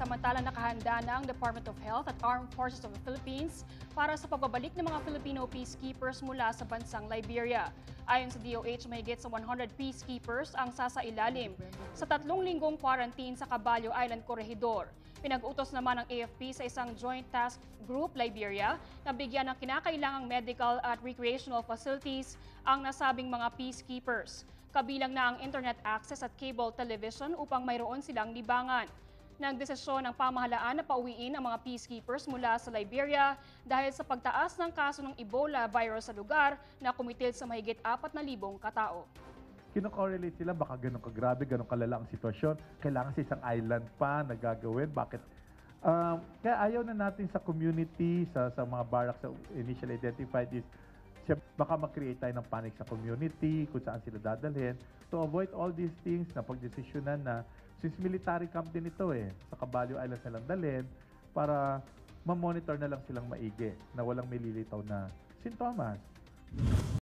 Samantala nakahanda na ang Department of Health at Armed Forces of the Philippines para sa pagbabalik ng mga Filipino peacekeepers mula sa bansang Liberia. Ayon sa DOH, mahigit sa 100 peacekeepers ang sasailalim sa 3 linggong quarantine sa Caballo Island Corregidor. Pinag-utos naman ng AFP sa isang Joint Task Group Liberia na bigyan ng kinakailangang medical at recreational facilities ang nasabing mga peacekeepers. Kabilang na ang internet access at cable television upang mayroon silang libangan. Nagdesisyon ng pamahalaan na pauwiin ang mga peacekeepers mula sa Liberia dahil sa pagtaas ng kaso ng Ebola virus sa lugar na kumitil sa mahigit 4,000 katao. Kino-correlate sila, baka ganun kagrabe, ganun kalala ang sitwasyon. Kailangan sa isang island pa na gagawin. Bakit? Kaya ayaw na natin sa community, sa mga barracks na initially identified is baka mag-create tayo ng panic sa community, kung saan sila dadalhin. To avoid all these things, na pagdesisyonan na, since military camp din ito sa Caballo Island silang dalhin, para ma-monitor na lang silang maigi na walang mililitaw na sintomas.